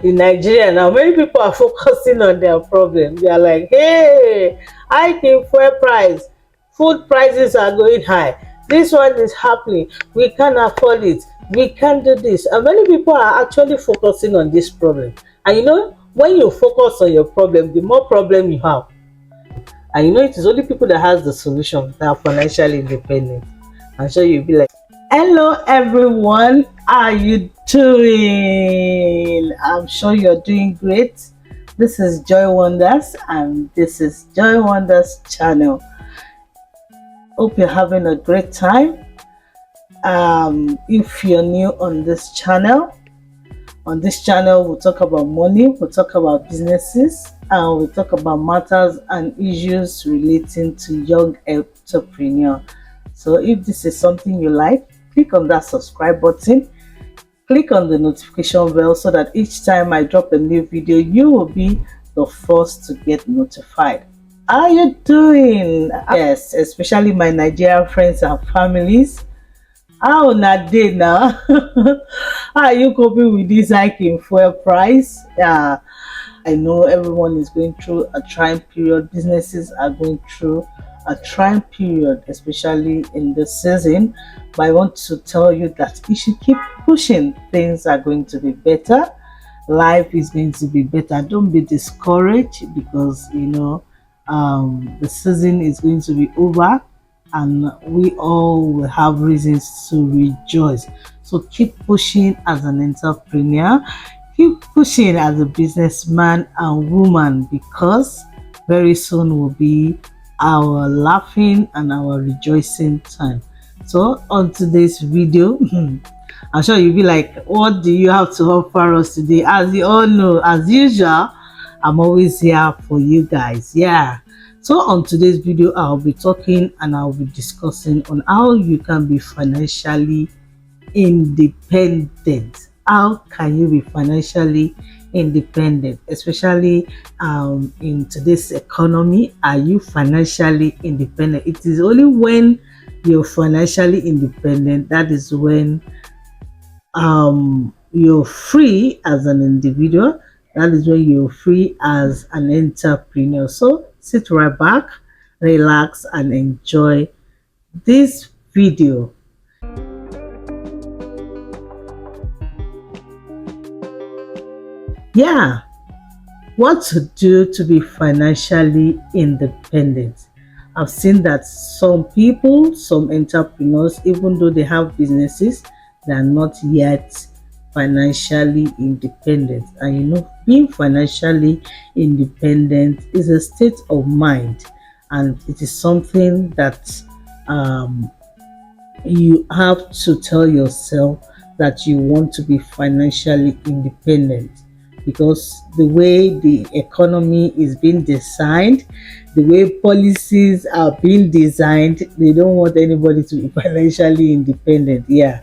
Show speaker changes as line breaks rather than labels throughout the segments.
In Nigeria now, many people are focusing on their problem. They are like, hey, hike in fuel price, food prices are going high, this one is happening, we can't afford it, we can't do this. And many people are actually focusing on this problem. And when you focus on your problem, the more problem you have. And it is only people that has the solution that are financially independent. I'm sure you'll be like, hello everyone, how are you doing? I'm sure you're doing great. This is Joy Wonders and this is Joy Wonders channel. Hope you're having a great time. If you're new on this channel we'll talk about money, we'll talk about businesses, and we'll talk about matters and issues relating to young entrepreneur. So if this is something you like, click on that subscribe button, click on the notification bell so that each time I drop a new video, you will be the first to get notified. How are you doing? Yes, especially my Nigerian friends and families. How na dey now? How are you coping with this hike in fuel price? Yeah, I know everyone is going through a trying period. Businesses are going through a trying period, especially in this season. But I want to tell you that you should keep pushing. Things are going to be better. Life is going to be better. Don't be discouraged because the season is going to be over and we all will have reasons to rejoice. So keep pushing as an entrepreneur, keep pushing as a businessman and woman, because very soon will be our laughing and our rejoicing time. So on today's video, I'm sure you'll be like, what do you have to offer us today? As you all know, as usual, I'm always here for you guys. Yeah. So on today's video, I'll be talking and I'll be discussing on how you can be financially independent. How can you be financially independent, especially in today's economy? Are you financially independent? It is only when you're financially independent that is when you're free as an individual. That is when you're free as an entrepreneur. So sit right back, relax, and enjoy this video. Yeah, what to do to be financially independent. I've seen that some people, some entrepreneurs, even though they have businesses, they are not yet financially independent. And being financially independent is a state of mind, and it is something that you have to tell yourself that you want to be financially independent, because the way the economy is being designed, the way policies are being designed, they don't want anybody to be financially independent. Yeah,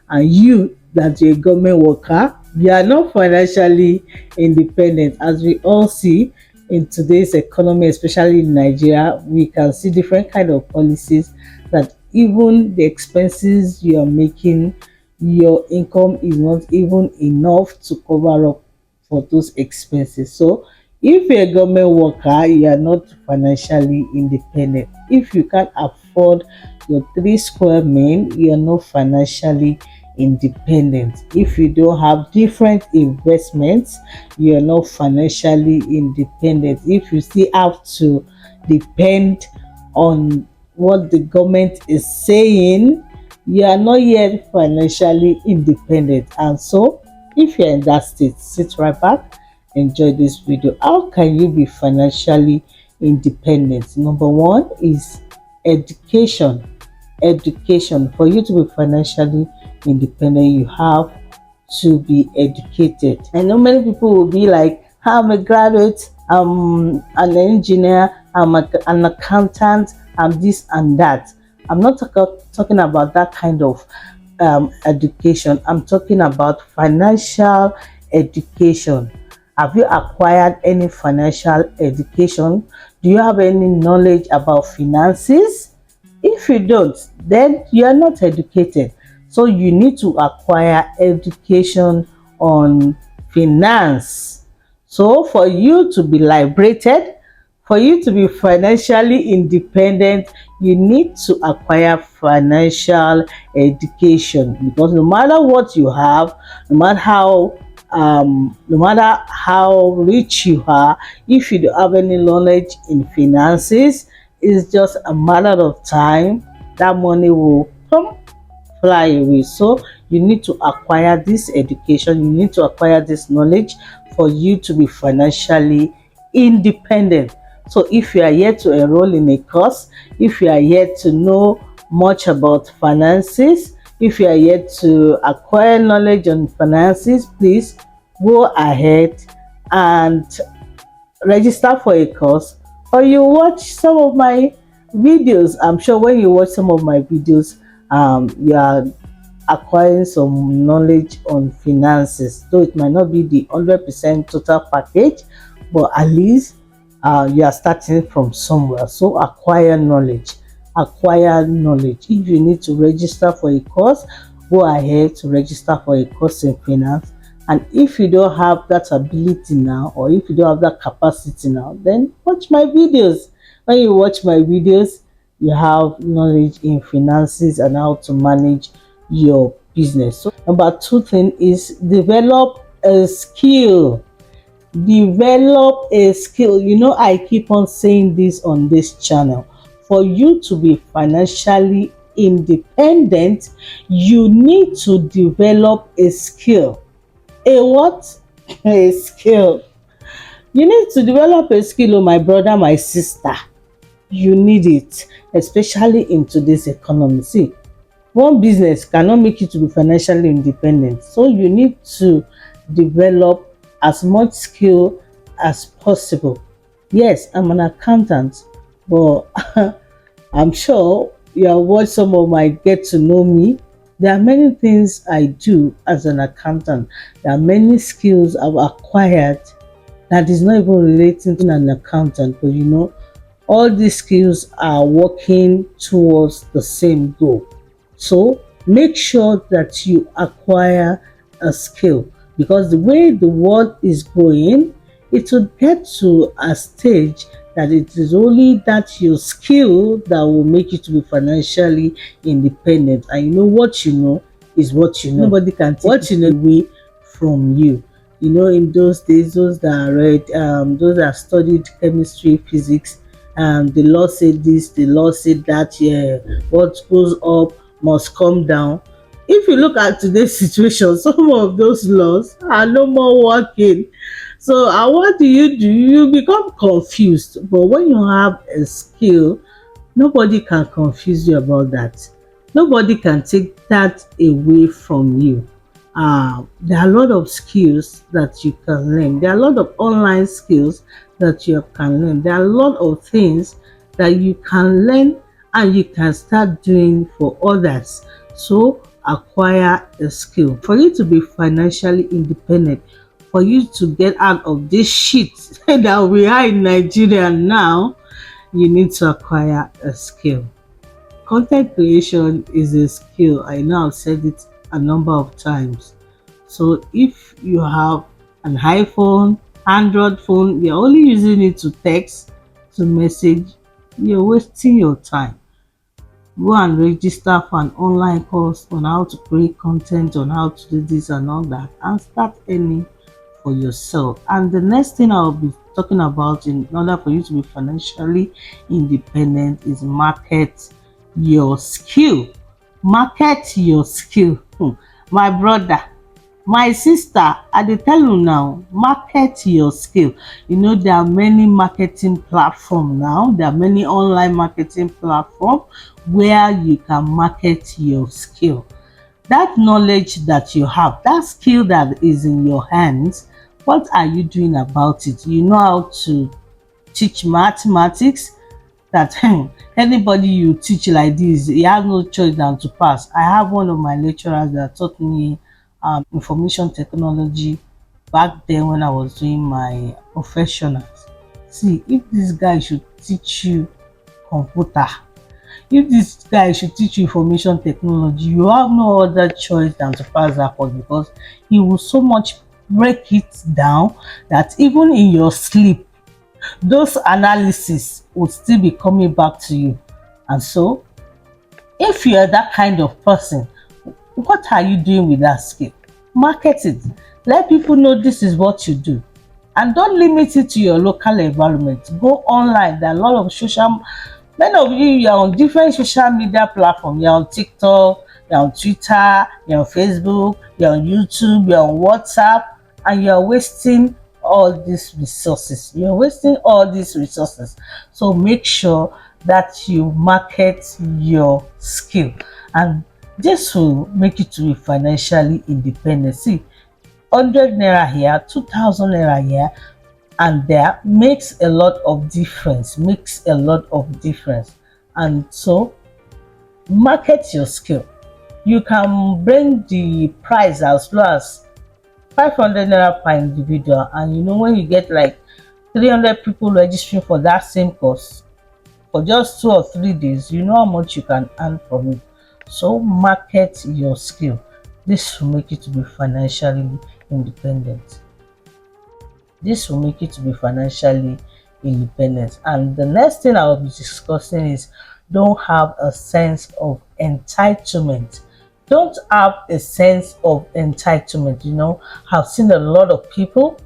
and you that you're a government worker, you are not financially independent. As we all see in today's economy, especially in Nigeria, we can see different kind of policies that even the expenses you are making, your income is not even enough to cover up for those expenses. So if you're a government worker, you are not financially independent. If you can't afford your three square meal, you are not financially independent. If you don't have different investments, you are not financially independent. If you still have to depend on what the government is saying, you are not yet financially independent. And so if you're in that state, sit right back, enjoy this video. How can you be financially independent? Number one is education. Education. For you to be financially independent, you have to be educated. I know many people will be like, I'm a graduate, I'm an engineer, an accountant, I'm this and that. I'm not talking about that kind of education. I'm talking about financial education. Have you acquired any financial education? Do you have any knowledge about finances? If you don't, then you are not educated. So you need to acquire education on finance. So for you to be liberated, for you to be financially independent, you need to acquire financial education, because no matter what you have, no matter how rich you are, if you don't have any knowledge in finances, it's just a matter of time that money will come fly away. So you need to acquire this education, you need to acquire this knowledge for you to be financially independent. So if you are here to enroll in a course, if you are here to know much about finances, if you are here to acquire knowledge on finances, please go ahead and register for a course, or you watch some of my videos. I'm sure when you watch some of my videos, you are acquiring some knowledge on finances, though it might not be the 100% total package, but at least you are starting from somewhere. So acquire knowledge, acquire knowledge. If you need to register for a course, go ahead to register for a course in finance. And if you don't have that ability now, or if you don't have that capacity now, then watch my videos. When you watch my videos, you have knowledge in finances and how to manage your business. So number two thing is develop a skill. Develop a skill. You know, I keep on saying this on this channel. For you to be financially independent, you need to develop a skill. A what? A skill. You need to develop a skill, oh my brother, my sister. You need it, especially in today's economy. See, one business cannot make you to be financially independent. So you need to develop as much skill as possible. Yes, I'm an accountant, but I'm sure you have watched some of my get to know me. There are many things I do as an accountant. There are many skills I've acquired that is not even relating to an accountant, but you know, all these skills are working towards the same goal. So make sure that you acquire a skill, because the way the world is going, it will get to a stage that it is only that your skill that will make you to be financially independent. And you know, what you know is what you know. Nobody can take what you know away from you. You know, in those days, those that read, those that studied chemistry, physics, the law said this, the law said that. Yeah, what goes up must come down. If you look at today's situation, some of those laws are no more working. So what do? You become confused. But when you have a skill, nobody can confuse you about that. Nobody can take that away from you. There are a lot of skills that you can learn. There are a lot of online skills that you can learn. There are a lot of things that you can learn and you can start doing for others. So acquire a skill. For you to be financially independent, for you to get out of this shit that we are in Nigeria now, you need to acquire a skill. Content creation is a skill. I know I've said it a number of times. So if you have an iPhone, Android phone, you're only using it to text, to message, you're wasting your time. Go and register for an online course on how to create content, on how to do this and all that, and start earning for yourself. And the next thing I'll be talking about in order for you to be financially independent is market your skill. Market your skill. My brother, my sister, I dey tell you now, market your skill. You know, there are many marketing platforms now. There are many online marketing platforms where you can market your skill. That knowledge that you have, that skill that is in your hands, what are you doing about it? You know how to teach mathematics, that anybody you teach like this, he has no choice than to pass. I have one of my lecturers that taught me information technology back then when I was doing my professionals. See, if this guy should teach you computer, if this guy should teach you information technology, you have no other choice than to pass that course, because he will so much break it down, that even in your sleep, those analysis would still be coming back to you. And so, if you are that kind of person, what are you doing with that skill? Market it. Let people know this is what you do. And don't limit it to your local environment. Go online. There are a lot of many of you, you're on different social media platforms. You're on TikTok, you're on Twitter, you're on Facebook, you're on YouTube, you're on WhatsApp, and you're wasting all these resources. You're wasting all these resources. So make sure that you market your skill, and this will make you to be financially independent. See, 100 naira here, 2000 naira here and there makes a lot of difference, makes a lot of difference. And so market your skill. You can bring the price as low as 500 naira per individual, and when you get like 300 people registering for that same course for just 2 or 3 days, you know how much you can earn from it. So market your skill. This will make you to be financially independent. This will make you to be financially independent. And the next thing I will be discussing is, don't have a sense of entitlement. Don't have a sense of entitlement. I've seen a lot of people,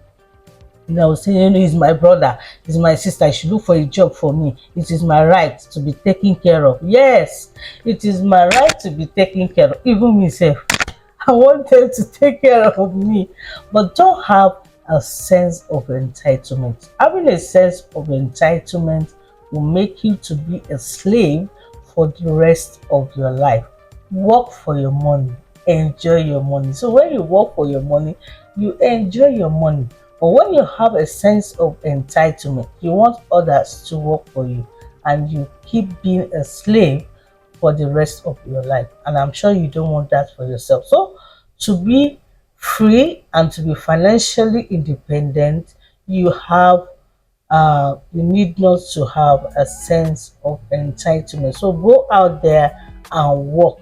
saying, he's my brother, he's my sister, I should look for a job for me. It is my right to be taken care of. Yes, it is my right to be taken care of. Even myself, I want them to take care of me. But don't have a sense of entitlement. Having a sense of entitlement will make you to be a slave for the rest of your life. Work for your money, enjoy your money. So when you work for your money, you enjoy your money. But when you have a sense of entitlement, you want others to work for you, and you keep being a slave for the rest of your life. And I'm sure you don't want that for yourself. So to be free and to be financially independent, you need not to have a sense of entitlement. So go out there and work.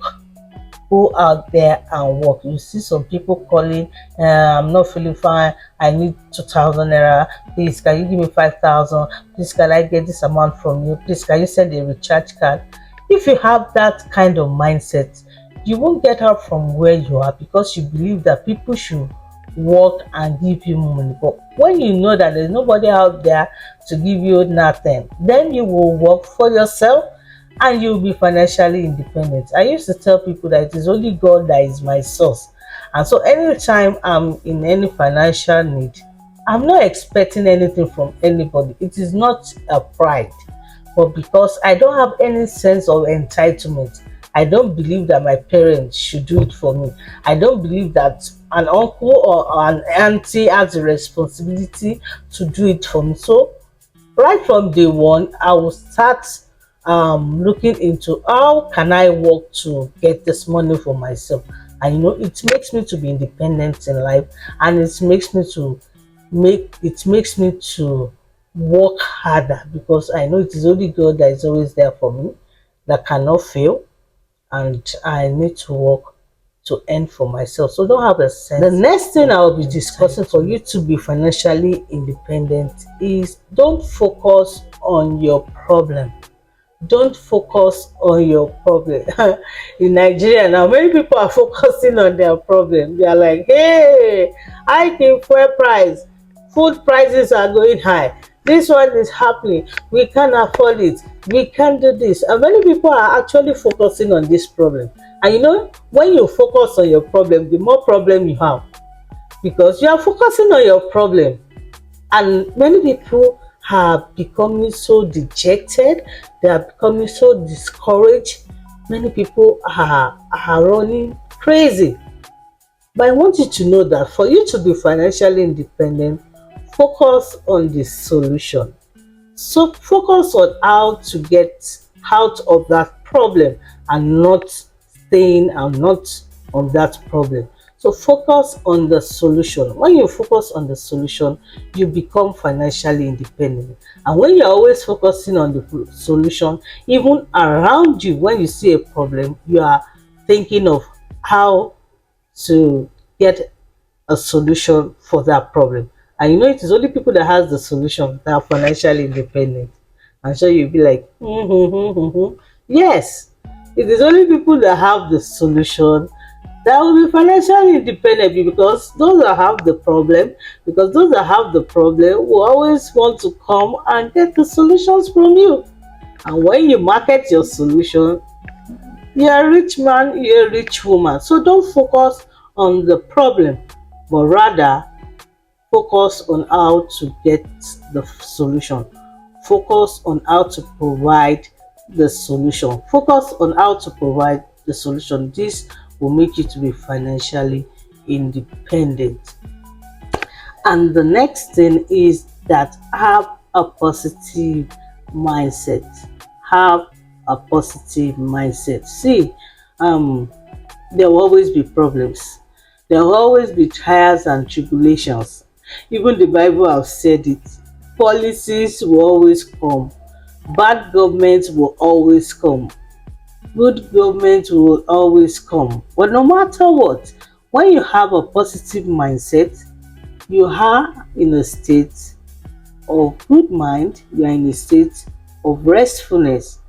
Go out there and work. You see some people calling, I'm not feeling fine, I need 2000 naira, please can you give me 5000, please can I get this amount from you, please can you send a recharge card. If you have that kind of mindset, you won't get out from where you are, because you believe that people should work and give you money. But when you know that there's nobody out there to give you nothing, then you will work for yourself and you'll be financially independent. I used to tell people that it is only God that is my source. And so anytime I'm in any financial need, I'm not expecting anything from anybody. It is not a pride, but because I don't have any sense of entitlement. I don't believe that my parents should do it for me. I don't believe that an uncle or an auntie has a responsibility to do it for me. So right from day one, I will start looking into how can I work to get this money for myself. And it makes me to be independent in life, and it makes me to work harder, because I know it is only God that is always there for me, that cannot fail, and I need to work to earn for myself. So don't have a sense. The next thing I will be discussing for you to be financially independent is, don't focus on your problem. Don't focus on your problem. In Nigeria now, many people are focusing on their problem. They are like, hey, hike in fuel price, food prices are going high, this one is happening, we can't afford it, we can't do this. And many people are actually focusing on this problem. And when you focus on your problem, the more problem you have, because you are focusing on your problem. And many people are becoming so dejected, they are becoming so discouraged. Many people are running crazy. But I want you to know that for you to be financially independent, focus on the solution. So focus on how to get out of that problem, and not staying and not on that problem. So focus on the solution. When you focus on the solution, you become financially independent. And when you're always focusing on the solution, even around you, when you see a problem, you are thinking of how to get a solution for that problem. And you know, it is only people that has the solution that are financially independent. I'm sure you'll be like, yes, it is only people that have the solution that will be financially independent, because those that have the problem, will always want to come and get the solutions from you. And when you market your solution, you're a rich man, you're a rich woman. So don't focus on the problem, but rather focus on how to get the solution. Focus on how to provide the solution. Focus on how to provide the solution. This will make you to be financially independent. And the next thing is that have a positive mindset. Have a positive mindset. See, um, there will always be problems. There will always be trials and tribulations. Even the Bible have said it. Policies will always come. Bad government will always come. Good government will always come. But no matter what, when you have a positive mindset, you are in a state of good mind, you are in a state of restfulness,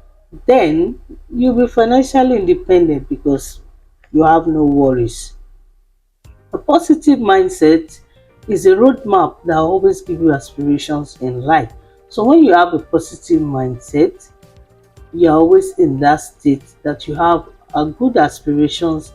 then you'll be financially independent because you have no worries. A positive mindset is a roadmap that always gives you aspirations in life. So when you have a positive mindset, you're always in that state that you have a good aspirations,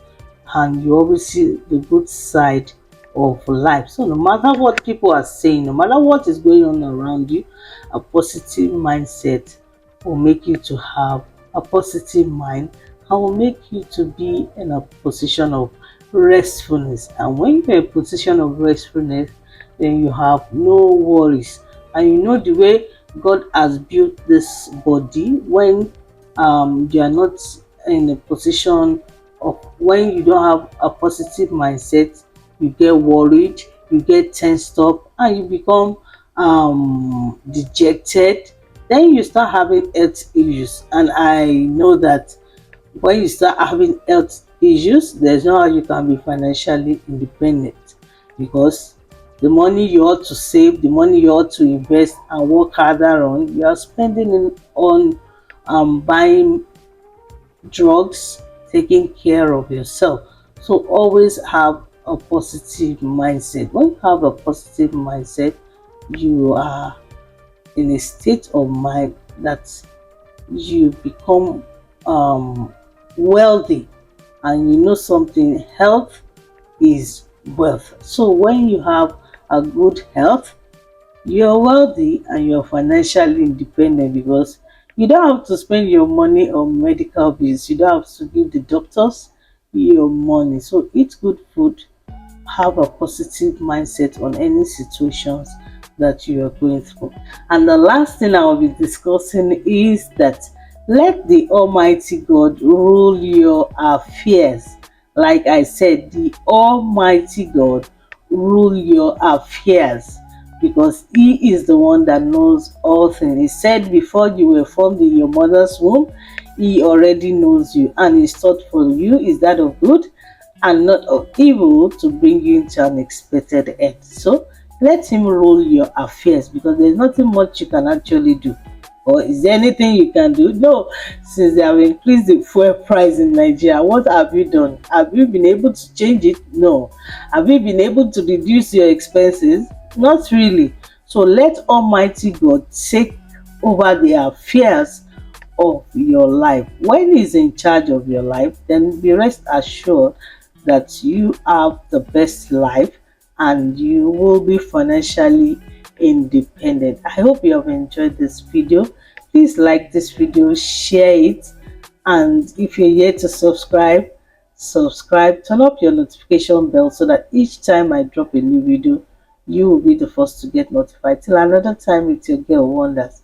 and you always see the good side of life. So no matter what people are saying, no matter what is going on around you, a positive mindset will make you to have a positive mind and will make you to be in a position of restfulness. And when you're in a position of restfulness, then you have no worries. And you know the way God has built this body, when you are not in a position of, when you don't have a positive mindset, you get worried, you get tensed up, and you become dejected. Then you start having health issues. And I know that when you start having health issues, there's no how you can be financially independent, because the money you ought to save, the money you ought to invest and work harder on, you are spending on buying drugs, taking care of yourself. So always have a positive mindset. When you have a positive mindset, you are in a state of mind that you become wealthy. And you know something, health is wealth. So when you have a good health, you're wealthy and you're financially independent, because you don't have to spend your money on medical bills. You don't have to give the doctors your money. So eat good food, have a positive mindset on any situations that you are going through. And the last thing I will be discussing is that let the Almighty God rule your affairs. Like I said, the Almighty God rule your affairs, because He is the one that knows all things. He said before you were formed in your mother's womb, He already knows you, and His thought for you is that of good and not of evil, to bring you into an expected end. So let Him rule your affairs, because there's nothing much you can actually do. Or is there anything you can do? No. Since they have increased the fuel price in Nigeria, what have you done? Have you been able to change it? No. Have you been able to reduce your expenses? Not really. So let Almighty God take over the affairs of your life. When He's in charge of your life, then be rest assured that you have the best life and you will be financially independent. I hope you have enjoyed this video. Please like this video, share it, and if you're yet to subscribe, turn up your notification bell so that each time I drop a new video, you will be the first to get notified. Till another time, with your girl Wonders.